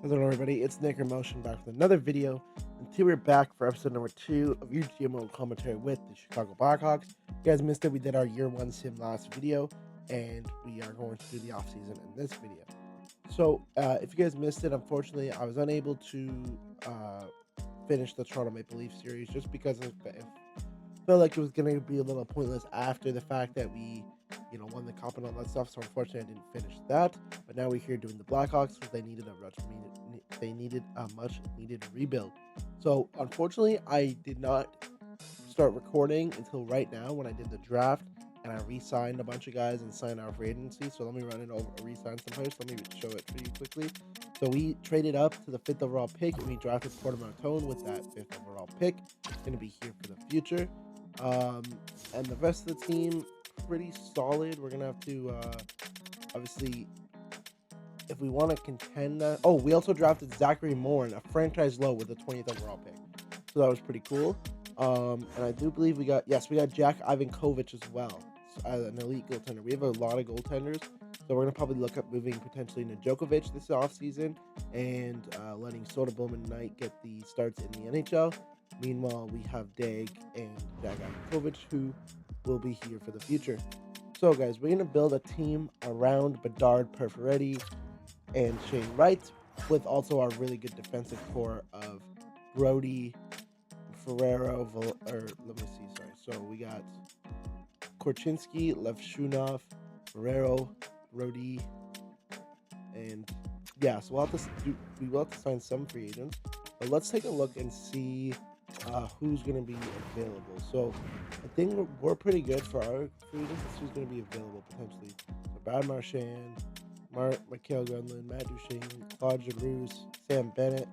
Hello everybody, it's Nick or Motion back with another video. And today we're back for episode number 2 of UGMO commentary with the Chicago Blackhawks. If you guys missed it, we did our year 1 sim last video, and we are going to do the off season in this video. So if you guys missed it, unfortunately I was unable to finish the Toronto Maple Leaf series just because it felt like it was going to be a little pointless after the fact that we won the cup and all that stuff. So unfortunately, I didn't finish that. But now we're here doing the Blackhawks because they needed a much needed rebuild. So unfortunately, I did not start recording until right now when I did the draft and I re-signed a bunch of guys and signed our free agency. So let me run it over, re-sign some players. Let me show it for you quickly. So we traded up to the 5th overall pick and we drafted Porter Martone with that 5th overall pick. It's going to be here for the future. And the rest of the team, pretty solid. We're gonna have to obviously, if we want to contend that. Oh, we also drafted Zachary Morin, a franchise low with the 20th overall pick, so that was pretty cool. And I do believe we got Jack Ivankovic as well, an elite goaltender. We have a lot of goaltenders, so we're gonna probably look at moving potentially Djokovic this offseason and letting Soderblom and Knight get the starts in the NHL. Meanwhile, we have Dag and Jack Ivankovic, who will be here for the future. So, guys, we're going to build a team around Bedard, Perforetti, and Shane Wright, with also our really good defensive core of Brody, Ferrero, So, we got Korchinski, Levshunov, Ferrero, Brody, and yeah, so we will have to sign some free agents. But let's take a look and see who's going to be available. So I think we're pretty good for our free agents. Who's going to be available potentially? So Brad Marchand, Mikhail Grenlin, Matt Duchene, Claude Giroux, Sam Bennett,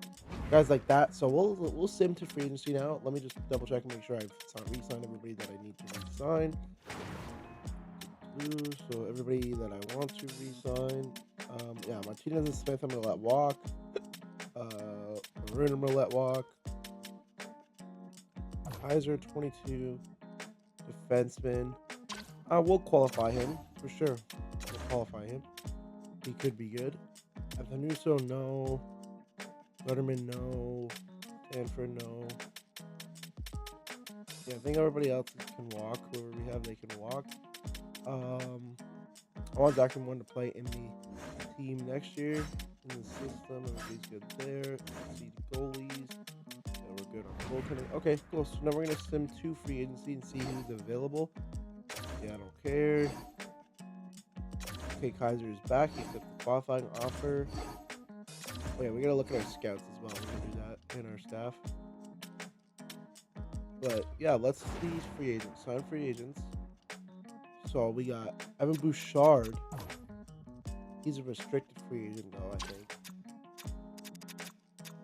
guys like that. So we'll sim to free agency now. Let me just double check and make sure I've re-signed everybody that I need to re-sign. So everybody that I want to re-sign. Yeah, Martinez and Smith I'm going to let walk. Maroon I'm going to let walk. Kaiser, 22, defenseman. We'll qualify him for sure. We'll qualify him. He could be good. Athanuso, no. Letterman, no. Stanford, no. Yeah, I think everybody else can walk. Whoever we have, they can walk. I want Zachary Morin to play in the team next year in the system. Everybody's good there. See the goalies. We're good on goaltending. Okay, cool. So now we're gonna sim to free agency and see who's available. Yeah, I don't care. Okay, Kaiser is back. He accepted the qualifying offer. Oh yeah, we gotta look at our scouts as well. We're gonna do that in our staff. But yeah, let's see free agents. Sign free agents. So we got Evan Bouchard. He's a restricted free agent though, I think.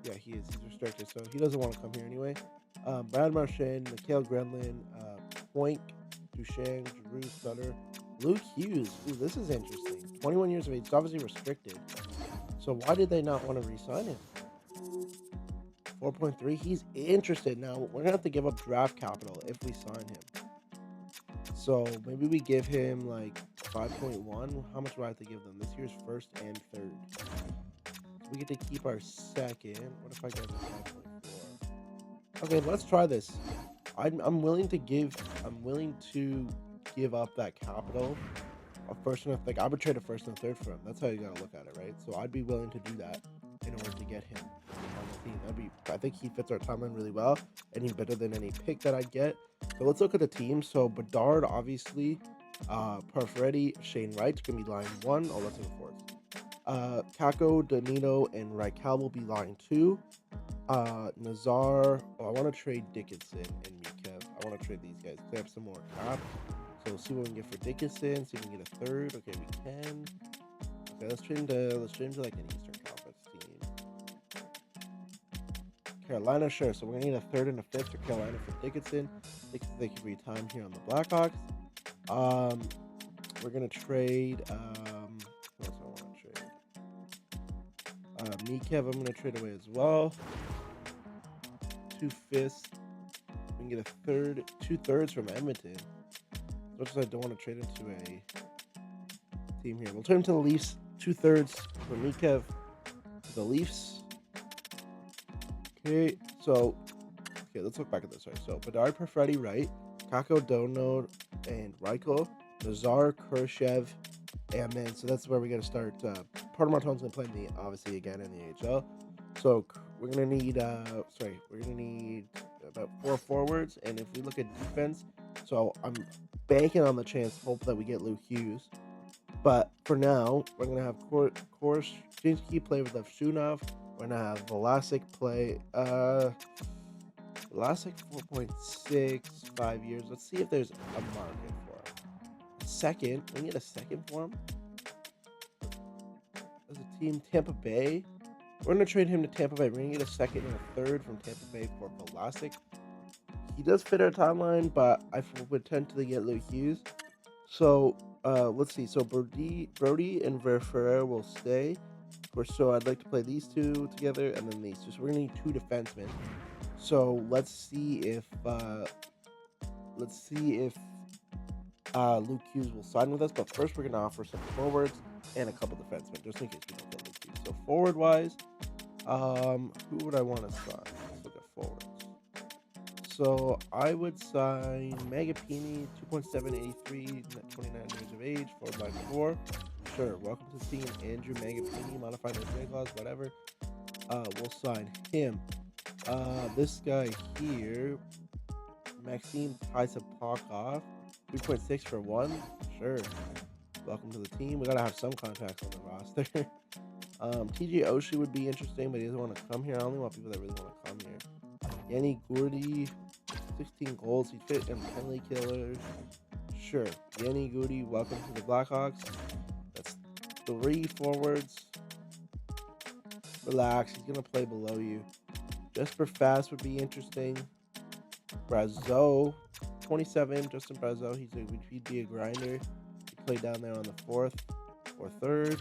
Yeah, he is. He's restricted, so he doesn't want to come here anyway. Brad Marchand, Mikhail Grenlin, Poink, Duchesne, Giroux, Sutter, Luke Hughes. Ooh, this is interesting. 21 years of age. It's obviously restricted. So why did they not want to re-sign him? 4.3. He's interested. Now, we're going to have to give up draft capital if we sign him. So maybe we give him like 5.1. How much do I have to give them? This year's first and third. We get to keep our second. What if I get a 5.4? Okay, let's try this. I'm willing to give up that capital. A first and a third. I would trade a first and a third for him. That's how you gotta look at it, right? So I'd be willing to do that in order to get him on the team. I think he fits our timeline really well, and he's better than any pick that I get. So let's look at the team. So Bedard, obviously, Perforetti, Shane Wright's gonna be line 1. Oh, let's enforce. Kako, Danilo, and Raikal will be line 2. Nazar. Oh, I want to trade Dickinson and Mikev. I want to trade these guys. They have some more cap. So we'll see what we can get for Dickinson. See if we can get a third. Okay, we can. Okay, let's trade him to like an Eastern Conference team. Carolina, sure. So we're gonna need a third and a fifth for Carolina for Dickinson. Dickinson, they can re-time here on the Blackhawks. We're gonna trade. What else I want to trade? Mikev, I'm going to trade away as well. 2 fifths. We can get a third, 2/3 from Edmonton. As much as I don't want to trade into a team here. We'll turn to the Leafs. 2/3 for Mikev. for the Leafs. Okay, so let's look back at this. Right, so Bedard, Perfetti, right, Kako, Donod, and Reichel, Nazar, Khrushchev, and then so that's where we're gonna start. Part of Martin's gonna play obviously again in the AHL. So we're gonna need about 4 forwards, and if we look at defense, so I'm banking on the chance, hope that we get Luke Hughes. But for now, we're gonna have Korchinski play with Levshunov. We're gonna have Vlasic play. Vlasic 4.6, 5 years. Let's see if there's a market for him. Second, we need a second for him. As a team, Tampa Bay. We're gonna trade him to Tampa Bay. We're gonna get a second and a third from Tampa Bay for Vlasic. He does fit our timeline, but I would tend to get Luke Hughes. So let's see. So Brody and Verfera will stay. Of course, so I'd like to play these two together, and then these two. So we're gonna need 2 defensemen. So let's see if Luke Hughes will sign with us. But first, we're gonna offer some forwards and a couple defensemen, just in case we don't get Luke Hughes. So forward wise, who would I want to sign? Let's look at forwards. So I would sign Magapini, 2.783, 29 years of age, forward line 4. Sure, welcome to the team, Andrew Magapini, modified no trade clause, whatever. We'll sign him. This guy here, Maxim Tysapakov, 3.6 for 1. Sure, welcome to the team. We gotta have some contracts on the roster. TJ Oshie would be interesting, but he doesn't want to come here. I only want people that really want to come here. Yanni Gourde, 16 goals. He'd fit in penalty killers. Sure. Yanni Gourde, welcome to the Blackhawks. That's 3 forwards. Relax. He's going to play below you. Jesper Fast would be interesting. Brazeau, 27. Justin Brazeau. He'd be a grinder. He'd play down there on the 4th or 3rd.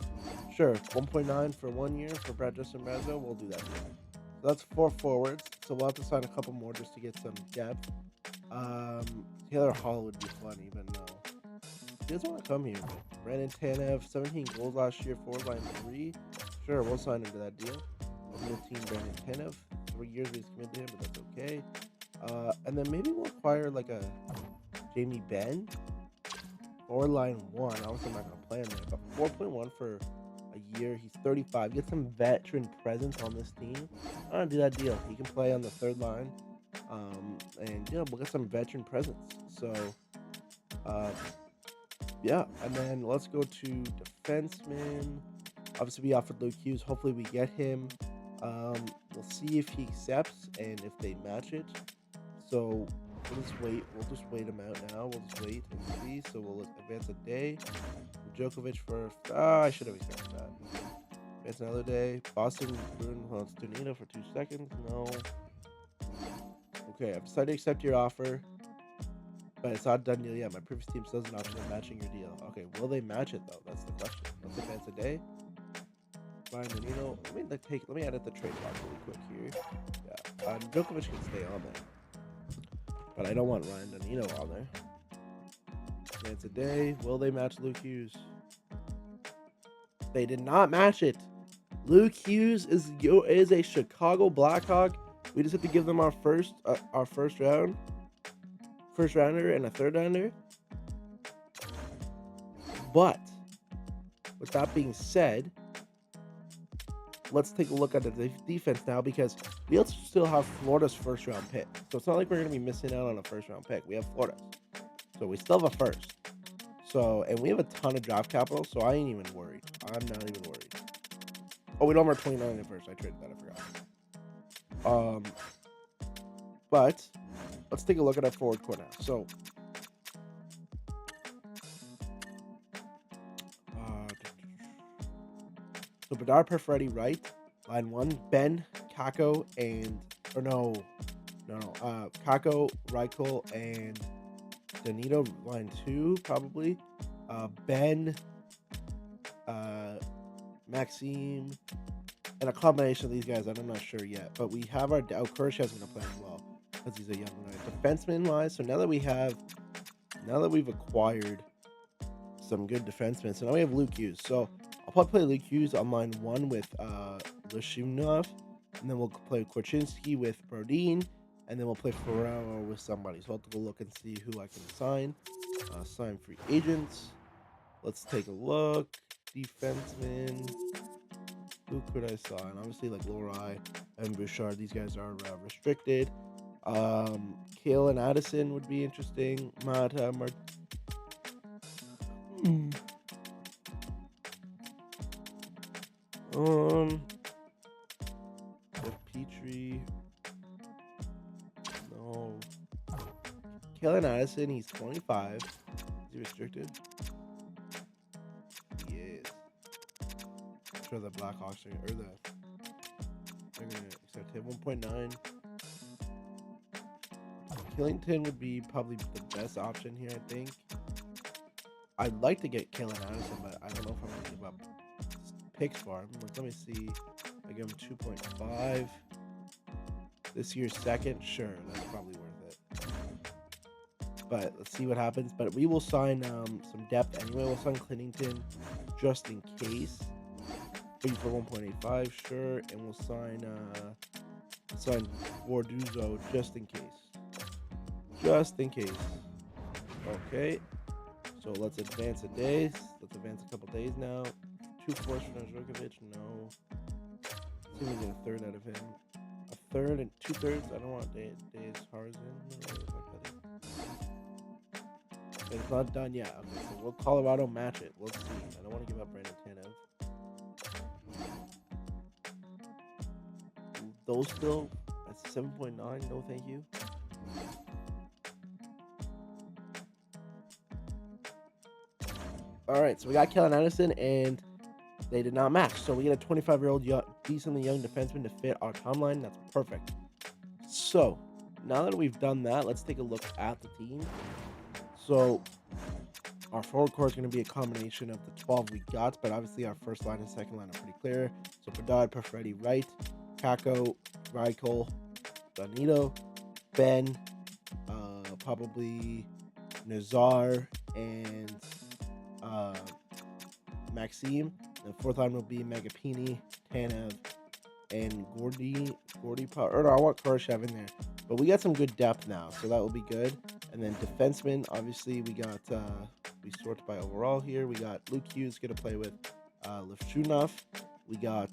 Sure. 1.9 for 1 year for Justin Brazeau. We'll do that here. So that's 4 forwards. So we'll have to sign a couple more just to get some depth. Taylor Hall would be fun, even though he doesn't want to come here. But Brandon Tanev, 17 goals last year, forward line 3. Sure, we'll sign into that deal. We'll team Brandon Tanev. 3 years he's committed to him, but that's okay. And then maybe we'll acquire like a Jamie Benn. Forward line 1. Obviously, I'm not going to play him there, but 4.1 for a year. He's 35. Get some veteran presence on this team. I'm gonna do that deal. He can play on the 3rd line, and yeah, we'll get some veteran presence. So, yeah, and then let's go to defenseman. Obviously, we offered Luke Hughes. Hopefully, we get him. We'll see if he accepts and if they match it. So we'll just wait. We'll just wait him out now. We'll just wait and see. So we'll advance a day. Djokovic for I should have accepted that. Advance another day. Boston Bruin wants Tonino for 2 seconds. No. Okay, I've decided to accept your offer, but it's not done deal yet. My previous team still has an option of matching your deal. Okay, will they match it though? That's the question. Let's advance a day. Brian Tonino. Let me edit the trade block really quick here. Yeah, Djokovic can stay on there, but I don't want Ryan Tonino on there. Advance a day. Will they match Luke Hughes? They did not match it. Luke Hughes is a Chicago Blackhawk. We just have to give them our first rounder and a 3rd rounder. But with that being said, let's take a look at the defense now, because we also still have Florida's 1st round pick. So it's not like we're going to be missing out on a 1st round pick. We have Florida. So we still have a 1st. So, and we have a ton of draft capital, so I ain't even worried. I'm not even worried. Oh, we don't have our 29 in 1st. I traded that. I forgot. But let's take a look at our forward core now. So, Bedard, Perfetti, right. Line 1, Ben, Kako, and Kako, Reichel, and Danito. Line 2, probably. Ben, Maxime, and a combination of these guys. I'm not sure yet, but we have our Khrushchev's going to play as well because he's a young guy. Defenseman wise, so now that we've acquired some good defensemen, so now we have Luke Hughes. So I'll probably play Luke Hughes on line 1 with Lishunov, and then we'll play Korchinski with Brodin, and then we'll play Ferraro with somebody. So I'll have to go look and see who I can sign. Sign free agents. Let's take a look. Defenseman. Who could I sign? Obviously, like Lorai and Bouchard. These guys are restricted. Kale and Addison would be interesting. Jeff Petrie. No. Kalen Addison, he's 25. Is he restricted? He is. I'm sure the Blackhawks are, they're gonna accept him. 1.9. Killington would be probably the best option here, I think. I'd like to get Kalen Addison, but I don't know if I'm gonna give up picks for him. Let me see. I give him 2.5. This year's second, sure, that's probably worth it. But let's see what happens. But we will sign some depth anyway. We'll sign Clinington just in case. Maybe for 1.85, sure, and we'll sign Borduzo just in case. Just in case. Okay. So let's advance a days. Let's advance a couple days now. 2 fourths for Djokovic. No. Let's see if we get a third out of him. A third and 2/3. I don't want days Harzin. It's not done yet. Okay, so we'll Colorado match it. We'll see. I don't want to give up Brandon Tanev. Those still at 7.9. No, thank you. All right, so we got Kellen Anderson, and they did not match. So we get a 25-year-old decently young defenseman to fit our timeline. That's perfect. So now that we've done that, let's take a look at the team. So our forward core is going to be a combination of the 12 we got, but obviously our first line and second line are pretty clear. So Bedard, Perfetti, right, Kako, Reichel, Donito, Ben, probably Nazar, and Maxime. The fourth line will be Megapini, Tanev, and Gordy. Or no, I want Khrushchev in there. But we got some good depth now, so that will be good. And then defensemen, obviously, we got we sort by overall here. We got Luke Hughes going to play with Levchunov. We got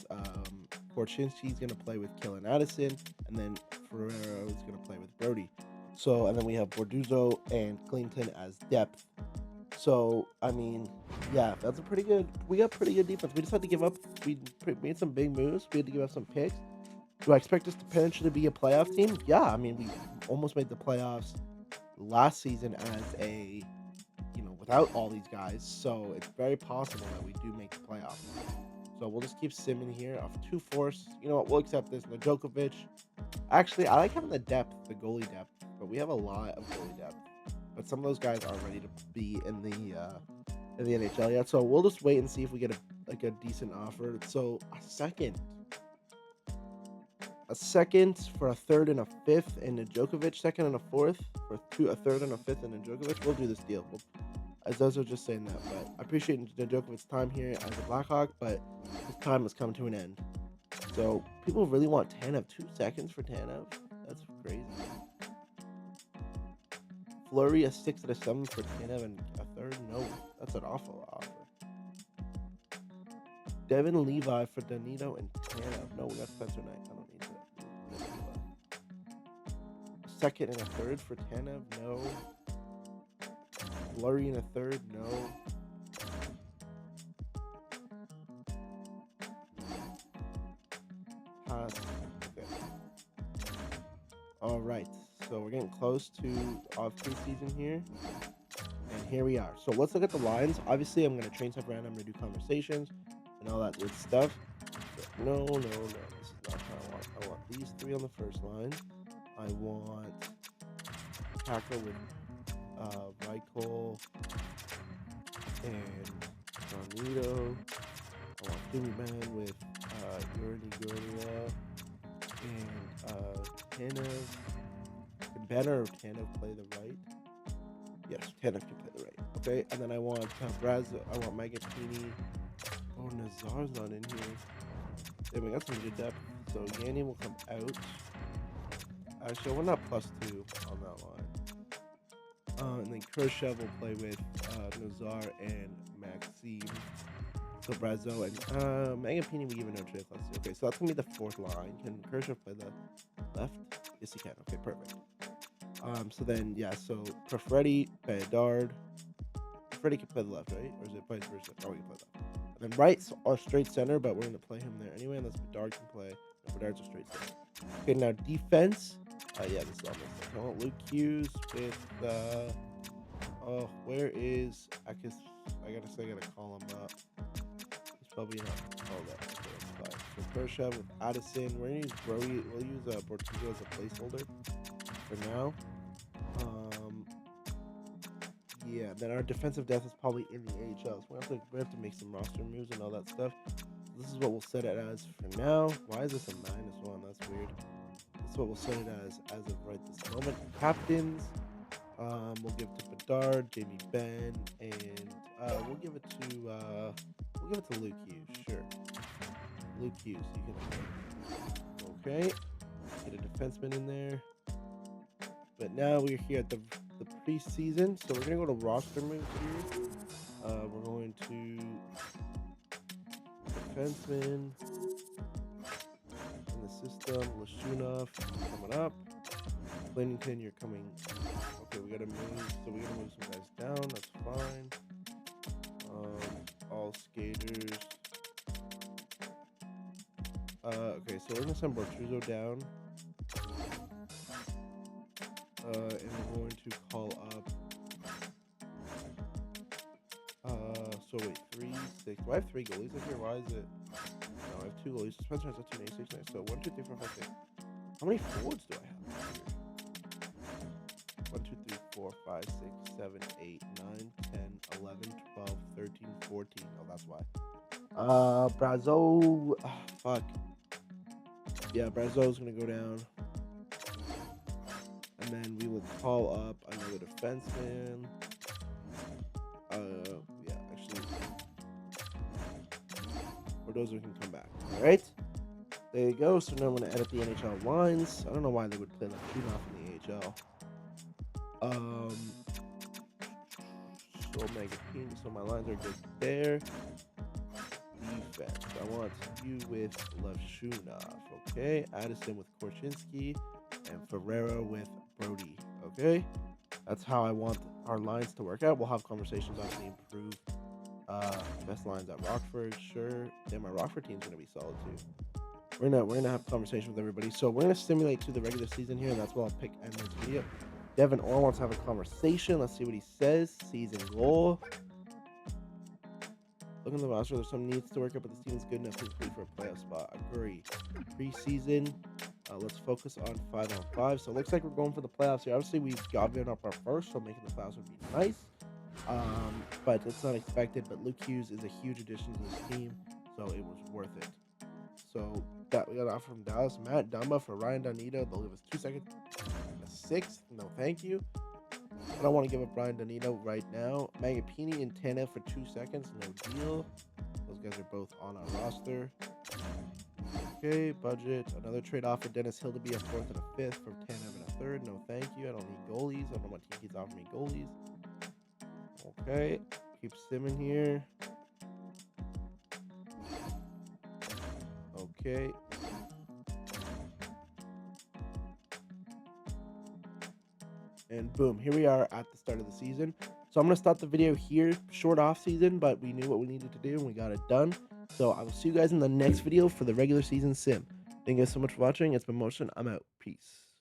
Korchinski's going to play with Kellen Addison, and then Ferrero is going to play with Brody. So, and then we have Borduzo and Clinton as depth. So, I mean, yeah, that's a pretty good. We got pretty good defense. We just had to give up. We made some big moves. We had to give up some picks. Do I expect us to potentially be a playoff team? Yeah, I mean, we almost made the playoffs last season as a, without all these guys. So it's very possible that we do make the playoffs. So we'll just keep simming here off 2 force. You know what? We'll accept this. Djokovic. Actually, I like having the depth, the goalie depth, but we have a lot of goalie depth. But some of those guys are ready to be in the NHL yet. So we'll just wait and see if we get a decent offer. So a second for a third and a fifth, and a Djokovic second and a fourth for a third and a fifth, and a Djokovic. We'll do this deal. As those are just saying that, but I appreciate Djokovic's time here as a Blackhawk, but his time has come to an end. So people really want Tanev. 2 seconds for Tanev. That's crazy. Fleury a 6 and a 7 for Tanev and a third. No, that's an awful offer. Devin Levi for Donito and Tanev. No, we got Spencer Knight. I don't need that. Second and a third for Tanev. No. Fleury and a third. No. Pass. Okay. All right. So we're getting close to off-preseason here. And here we are. So let's look at the lines. Obviously, I'm going to train stuff around. I'm going to do conversations and all that good stuff. So, no. This is not what I want. I want these 3 on the first line. I want Taka with Reichel and Donito. I want Jimmy Man with Yuri Goria and Tanev. Can Banner or Tanev play the right? Yes, Tanev can play the right. Okay, and then I want Braz. I want Megapini. Oh, Nazar's not in here. Then we got some good depth. So Yanni will come out. Actually, we're not +2 on that line. And then Khrushchev will play with Nazar and Maxime. So Brazo and Magapini we even know trade class. Okay, so that's gonna be the 4th line. Can Khrushchev play the left? Yes, he can. Okay, perfect. So then yeah, so Profretti, Bedard. Freddie can play the left, right? Or is it vice versa? Oh, he can play that. And then right's our straight center, but we're going to play him there anyway, unless Bedard can play. No, Bedard's a straight center. Okay, now defense. Yeah, this is all makes sense. I want Luke Hughes with, where is, I gotta call him up. He's probably not, that. Okay, that's fine. So Khrushchev with Addison. We're going to use Brody. We'll use Bortigo as a placeholder for now. Yeah, then our defensive depth is probably in the AHL. So we have to make some roster moves and all that stuff. This is what we'll set it as for now. Why is this a -1? That's weird. This is what we'll set it as of right this moment. Captains, we'll give to Bedard, Jamie Benn, and we'll give it to Luke Hughes. Sure, Luke Hughes. You can. Okay, get a defenseman in there. But now we're here at the preseason, so we're gonna go to roster moves here. We're going to defenseman in the system. Lashunov coming up. Clinton, you're coming. Okay, we gotta move. So we gotta move some guys down. That's fine. All skaters. Okay, so we're gonna send Bortuzzo down. And we're going to call up. So wait, 3, 6. Do I have 3 goalies up here? Why is it? No, I have 2 goalies. Spencer has a 2, 8, 6, 9. So 1, 2, 3, 4, 5, 6. How many forwards do I have here? 1, 2, 3, 4, 5, 6, 7, 8, 9, 10, 11, 12, 13, 14. Oh, that's why. Brazo. Fuck. Yeah, Brazo's gonna go down. And then we will call up another defenseman. Yeah, actually, Bordozo can come back. All right, there you go. So now I'm gonna edit the NHL lines. I don't know why they would play like Lashunov in the AHL. So Magapini. So my lines are good there. Defense. I want you with Lashunov. Okay, Addison with Korchinski. And Ferrero with Brody. Okay, that's how I want our lines to work out. We'll have conversations on the improved best lines at Rockford. Sure, and my Rockford team's gonna be solid too. We're gonna have a conversation with everybody. So we're gonna simulate to the regular season here, and that's what I'll pick end this video. Devin Orr wants to have a conversation. Let's see what he says. Season goal. Looking at the roster, there's some needs to work up, but this team is good enough to compete for a playoff spot. Agree. Preseason. Let's focus on 5-on-5. So it looks like we're going for the playoffs here. Obviously, we've given up our first, so making the playoffs would be nice. But it's not expected. But Luke Hughes is a huge addition to this team, so it was worth it. So we got an offer from Dallas. Matt Dumba for Ryan Donito. They'll give us 2 seconds. A 6th. No, thank you. I don't want to give up Ryan Donito right now. Magapini and Tana for 2 seconds. No deal. Those guys are both on our roster. Okay, budget. Another trade offer. Dennis Hill to be a 4th and a 5th for Tanev and a 3rd. No, thank you. I don't need goalies. I don't know what team keeps offering me goalies. Okay, keep simming here. Okay. And boom, here we are at the start of the season. So I'm going to stop the video here. Short off season, but we knew what we needed to do and we got it done. So I will see you guys in the next video for the regular season sim. Thank you guys so much for watching. It's been Motion. I'm out. Peace.